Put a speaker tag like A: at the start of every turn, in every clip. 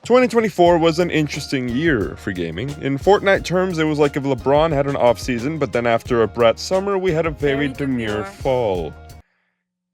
A: 2024 was an interesting year for gaming. In Fortnite terms, it was like if LeBron had an off-season, but then after a brat summer, we had a very demure fall.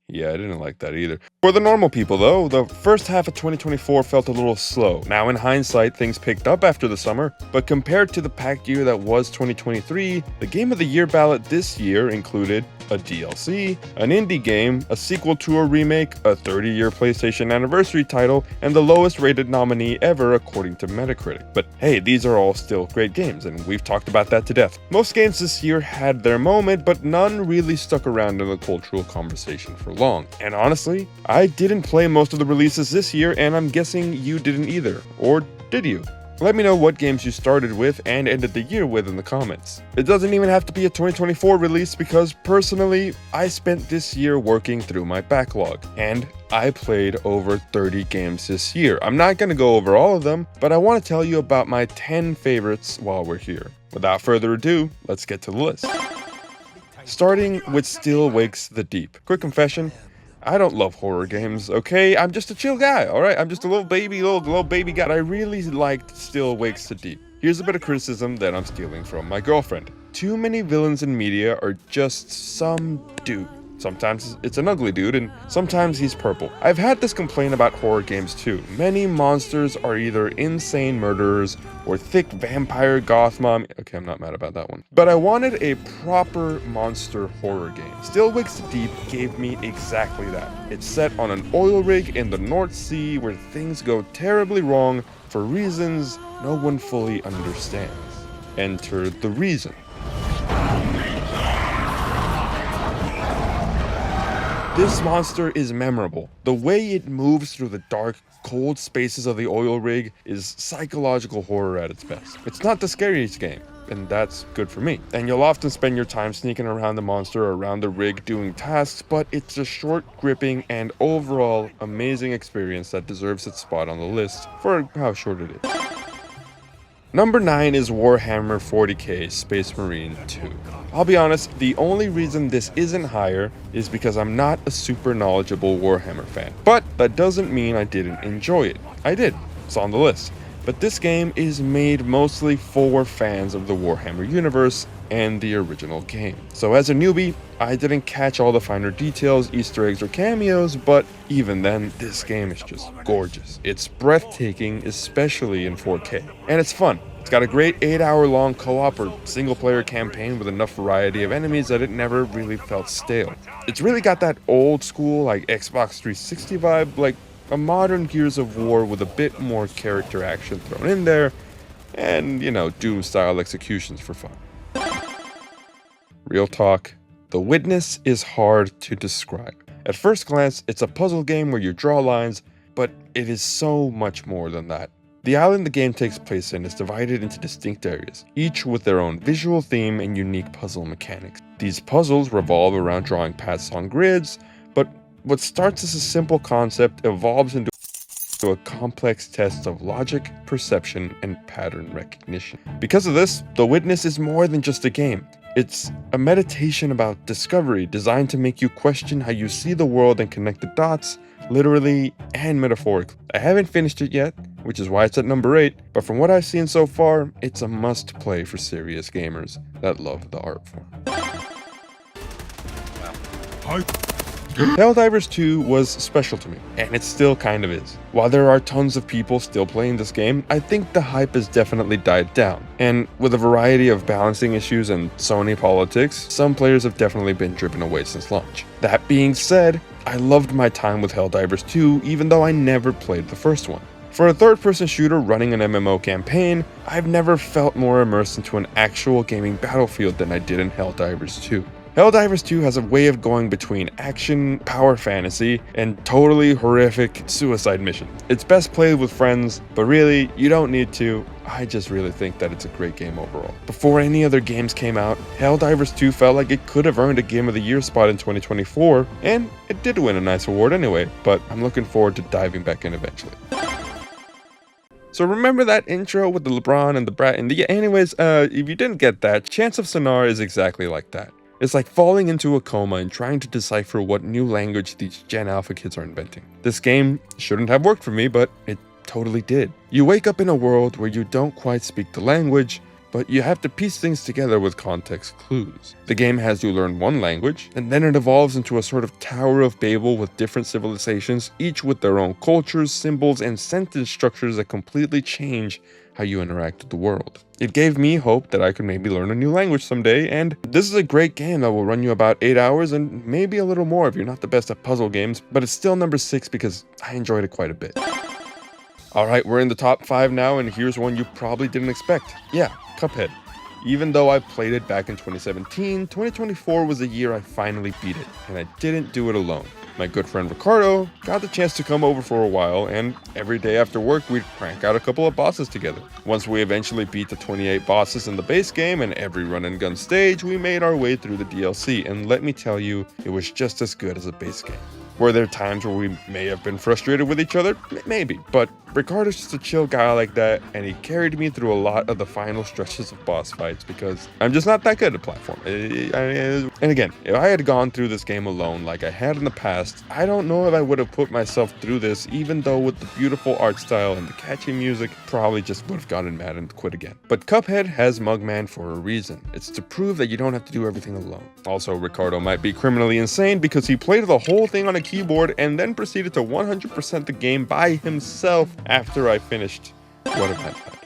A: Yeah, I didn't like that either. For the normal people though, the first half of 2024 felt a little slow. Now in hindsight, things picked up after the summer, but compared to the packed year that was 2023, the Game of the Year ballot this year included a DLC, an indie game, a sequel to a remake, a 30-year PlayStation anniversary title, and the lowest rated nominee ever according to Metacritic. But hey, these are all still great games, and we've talked about that to death. Most games this year had their moment, but none really stuck around in the cultural conversation for long. And honestly, I didn't play most of the releases this year, and I'm guessing you didn't either. Or did you? Let me know what games you started with and ended the year with in the comments. It doesn't even have to be a 2024 release because personally, I spent this year working through my backlog, and I played over 30 games this year. I'm not going to go over all of them, but I want to tell you about my 10 favorites while we're here. Without further ado, let's get to the list. Starting with Still Wakes the Deep. Quick confession, I don't love horror games, okay? I'm just a chill guy, alright? I'm just a little baby guy. I really liked Still Wakes the Deep. Here's a bit of criticism that I'm stealing from my girlfriend. Too many villains in media are just some dude. Sometimes it's an ugly dude, and sometimes he's purple. I've had this complaint about horror games too. Many monsters are either insane murderers or thick vampire goth mom. Okay, I'm not mad about that one. But I wanted a proper monster horror game. Still Wakes the Deep gave me exactly that. It's set on an oil rig in the North Sea where things go terribly wrong for reasons no one fully understands. Enter the reason. This monster is memorable. The way it moves through the dark, cold spaces of the oil rig is psychological horror at its best. It's not the scariest game, and that's good for me. And you'll often spend your time sneaking around the monster or around the rig doing tasks, but it's a short, gripping, and overall amazing experience that deserves its spot on the list for how short it is. Number 9 is Warhammer 40k Space Marine 2. I'll be honest, the only reason this isn't higher is because I'm not a super knowledgeable Warhammer fan. But that doesn't mean I didn't enjoy it. I did. It's on the list. But this game is made mostly for fans of the Warhammer universe and the original game. So as a newbie, I didn't catch all the finer details, Easter eggs, or cameos, but even then, this game is just gorgeous. It's breathtaking, especially in 4K. And it's fun. It's got a great 8-hour-long co-op or single-player campaign with enough variety of enemies that it never really felt stale. It's really got that old-school, like Xbox 360 vibe, like a modern Gears of War with a bit more character action thrown in there, and, you know, Doom-style executions for fun. Real talk, The Witness is hard to describe. At first glance, it's a puzzle game where you draw lines, but it is so much more than that. The island the game takes place in is divided into distinct areas, each with their own visual theme and unique puzzle mechanics. These puzzles revolve around drawing paths on grids, but what starts as a simple concept evolves into a complex test of logic, perception, and pattern recognition. Because of this, The Witness is more than just a game. It's a meditation about discovery designed to make you question how you see the world and connect the dots, literally and metaphorically. I haven't finished it yet, which is why it's at number 8, but from what I've seen so far, it's a must-play for serious gamers that love the art form. Helldivers 2 was special to me, and it still kind of is. While there are tons of people still playing this game, I think the hype has definitely died down. And with a variety of balancing issues and Sony politics, some players have definitely been driven away since launch. That being said, I loved my time with Helldivers 2, even though I never played the first one. For a third-person shooter running an MMO campaign, I've never felt more immersed into an actual gaming battlefield than I did in Helldivers 2. Helldivers 2 has a way of going between action, power fantasy, and totally horrific suicide mission. It's best played with friends, but really, you don't need to. I just really think that it's a great game overall. Before any other games came out, Helldivers 2 felt like it could have earned a Game of the Year spot in 2024, and it did win a nice award anyway, but I'm looking forward to diving back in eventually. So remember that intro with the LeBron and the brat? And anyways, if you didn't get that, Chants of Sennaar is exactly like that. It's like falling into a coma and trying to decipher what new language these Gen Alpha kids are inventing. This game shouldn't have worked for me, but it totally did. You wake up in a world where you don't quite speak the language, but you have to piece things together with context clues. The game has you learn one language, and then it evolves into a sort of Tower of Babel with different civilizations, each with their own cultures, symbols, and sentence structures that completely change how you interact with the world. It gave me hope that I could maybe learn a new language someday, and this is a great game that will run you about 8 hours and maybe a little more if you're not the best at puzzle games, but it's still number 6 because I enjoyed it quite a bit. Alright, we're in the top 5 now, and here's one you probably didn't expect. Yeah, Cuphead. Even though I played it back in 2017, 2024 was the year I finally beat it, and I didn't do it alone. My good friend Ricardo got the chance to come over for a while, and every day after work we'd crank out a couple of bosses together. Once we eventually beat the 28 bosses in the base game and every run and gun stage, we made our way through the DLC, and let me tell you, it was just as good as a base game. Were there times where we may have been frustrated with each other? Maybe, but Ricardo's just a chill guy like that, and he carried me through a lot of the final stretches of boss fights because I'm just not that good at platform. And again, if I had gone through this game alone like I had in the past, I don't know if I would have put myself through this, even though with the beautiful art style and the catchy music, probably just would have gotten mad and quit again. But Cuphead has Mugman for a reason. It's to prove that you don't have to do everything alone. Also, Ricardo might be criminally insane because he played the whole thing on a keyboard and then proceeded to 100% the game by himself after I finished. What a bad fight.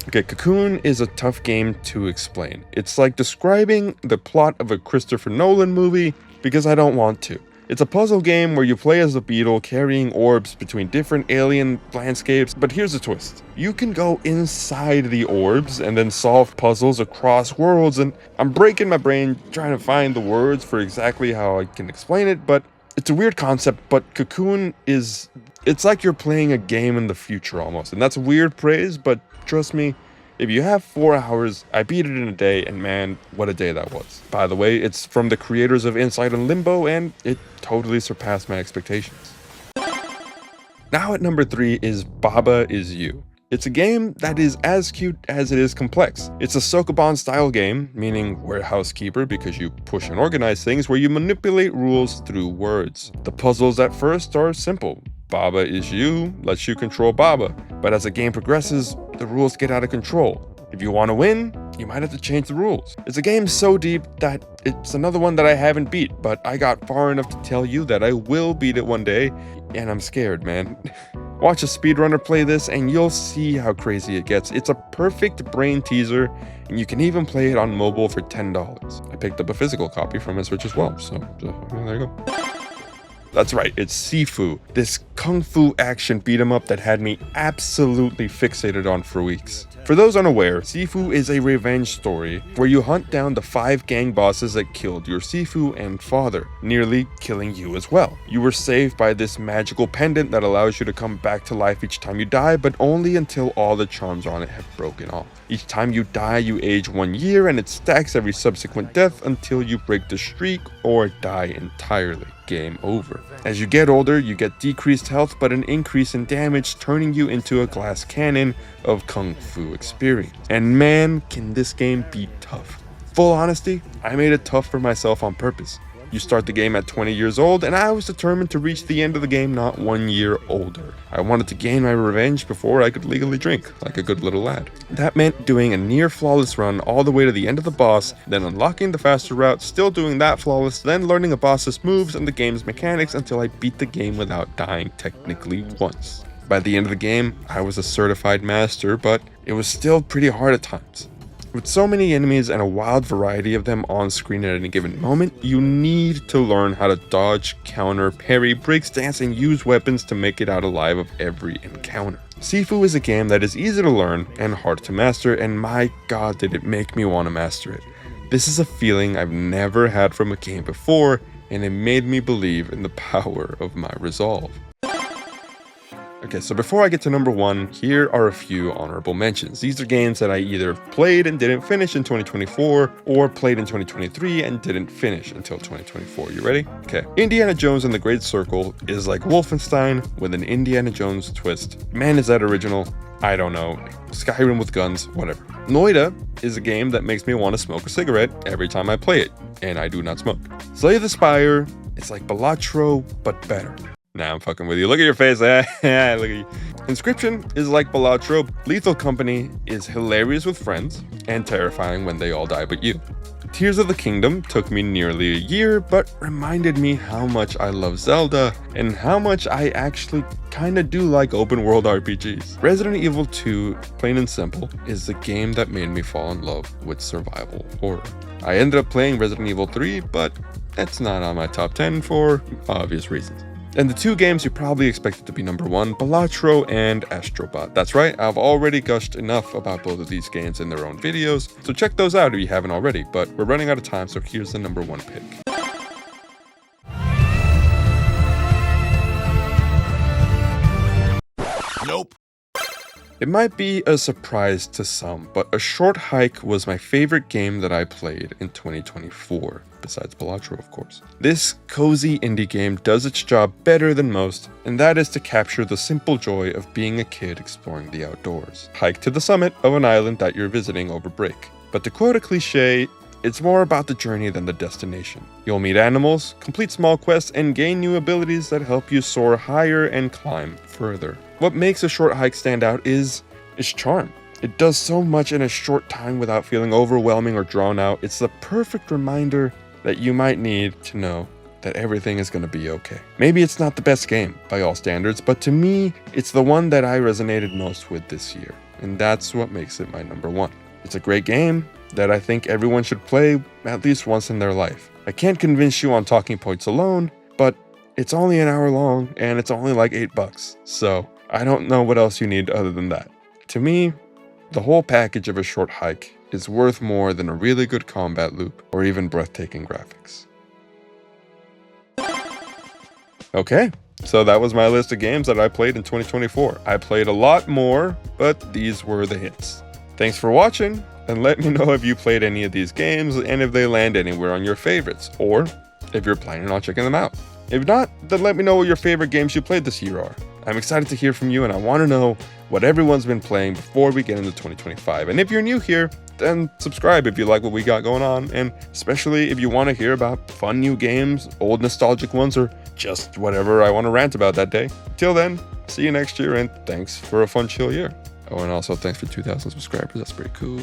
A: Okay, Cocoon is a tough game to explain. It's like describing the plot of a Christopher Nolan movie because I don't want to. It's a puzzle game where you play as a beetle carrying orbs between different alien landscapes, but here's the twist. You can go inside the orbs and then solve puzzles across worlds, and I'm breaking my brain trying to find the words for exactly how I can explain it, but it's a weird concept. But Cocoon is... it's like you're playing a game in the future almost, and that's a weird praise, but trust me, if you have 4 hours, I beat it in a day, and man, what a day that was. By the way, it's from the creators of Inside and Limbo, and it totally surpassed my expectations. Now at number 3 is Baba Is You. It's a game that is as cute as it is complex. It's a Sokoban style game, meaning warehouse keeper because you push and organize things, where you manipulate rules through words. The puzzles at first are simple. Baba Is You lets you control Baba, but as the game progresses, the rules get out of control. If you want to win, you might have to change the rules. It's a game so deep that it's another one that I haven't beat, but I got far enough to tell you that I will beat it one day, and I'm scared, man. Watch a speedrunner play this and you'll see how crazy it gets. It's a perfect brain teaser, and you can even play it on mobile for $10. I picked up a physical copy from my Switch as well, so there you go. That's right, it's Sifu, this kung fu action beat 'em up that had me absolutely fixated on for weeks. For those unaware, Sifu is a revenge story where you hunt down the 5 gang bosses that killed your Sifu and father, nearly killing you as well. You were saved by this magical pendant that allows you to come back to life each time you die, but only until all the charms on it have broken off. Each time you die, you age 1 year, and it stacks every subsequent death until you break the streak or die entirely. Game over. As you get older, you get decreased health but an increase in damage, turning you into a glass cannon of kung fu experience. And man, can this game be tough. Full honesty, I made it tough for myself on purpose. You start the game at 20 years old, and I was determined to reach the end of the game not 1 year older. I wanted to gain my revenge before I could legally drink, like a good little lad. That meant doing a near flawless run all the way to the end of the boss, then unlocking the faster route, still doing that flawless, then learning a boss's moves and the game's mechanics until I beat the game without dying technically once. By the end of the game, I was a certified master, but it was still pretty hard at times. With so many enemies and a wild variety of them on screen at any given moment, you need to learn how to dodge, counter, parry, break stance, and use weapons to make it out alive of every encounter. Sifu is a game that is easy to learn and hard to master, and my god did it make me want to master it. This is a feeling I've never had from a game before, and it made me believe in the power of my resolve. Okay, so before I get to number 1, here are a few honorable mentions. These are games that I either played and didn't finish in 2024, or played in 2023 and didn't finish until 2024. You ready? Okay. Indiana Jones and the Great Circle is like Wolfenstein with an Indiana Jones twist. Man, is that original? I don't know. Skyrim with guns, whatever. Noida is a game that makes me want to smoke a cigarette every time I play it, and I do not smoke. Slay the Spire is like Balatro, but better. Nah, I'm fucking with you. Look at your face. Look at you. Inscription is like Balatro. Lethal Company is hilarious with friends and terrifying when they all die but you. Tears of the Kingdom took me nearly a year, but reminded me how much I love Zelda and how much I actually kinda do like open world RPGs. Resident Evil 2, plain and simple, is the game that made me fall in love with survival horror. I ended up playing Resident Evil 3, but it's not on my top 10 for obvious reasons. And the two games you probably expected to be number one, Balatro and Astrobot. That's right, I've already gushed enough about both of these games in their own videos, so check those out if you haven't already, but we're running out of time, so here's the number one pick.
B: Nope.
A: It might be a surprise to some, but A Short Hike was my favorite game that I played in 2024, besides Cuatro, of course. This cozy indie game does its job better than most, and that is to capture the simple joy of being a kid exploring the outdoors. Hike to the summit of an island that you're visiting over break. But to quote a cliche, it's more about the journey than the destination. You'll meet animals, complete small quests, and gain new abilities that help you soar higher and climb further. What makes A Short Hike stand out is its charm. It does so much in a short time without feeling overwhelming or drawn out. It's the perfect reminder that you might need to know that everything is going to be okay. Maybe it's not the best game by all standards, but to me, it's the one that I resonated most with this year, and that's what makes it my number one. It's a great game that I think everyone should play at least once in their life. I can't convince you on talking points alone, but it's only an hour long and it's only like $8, so I don't know what else you need other than that. To me, the whole package of A Short Hike is worth more than a really good combat loop or even breathtaking graphics. Okay, so that was my list of games that I played in 2024. I played a lot more, but these were the hits. Thanks for watching, and let me know if you played any of these games and if they land anywhere on your favorites, or if you're planning on checking them out. If not, then let me know what your favorite games you played this year are. I'm excited to hear from you, and I want to know what everyone's been playing before we get into 2025. And if you're new here, then subscribe if you like what we got going on, and especially if you want to hear about fun new games, old nostalgic ones, or just whatever I want to rant about that day. Till then, see you next year, and thanks for a fun, chill year. Oh, and also thanks for 2,000 subscribers. That's pretty cool.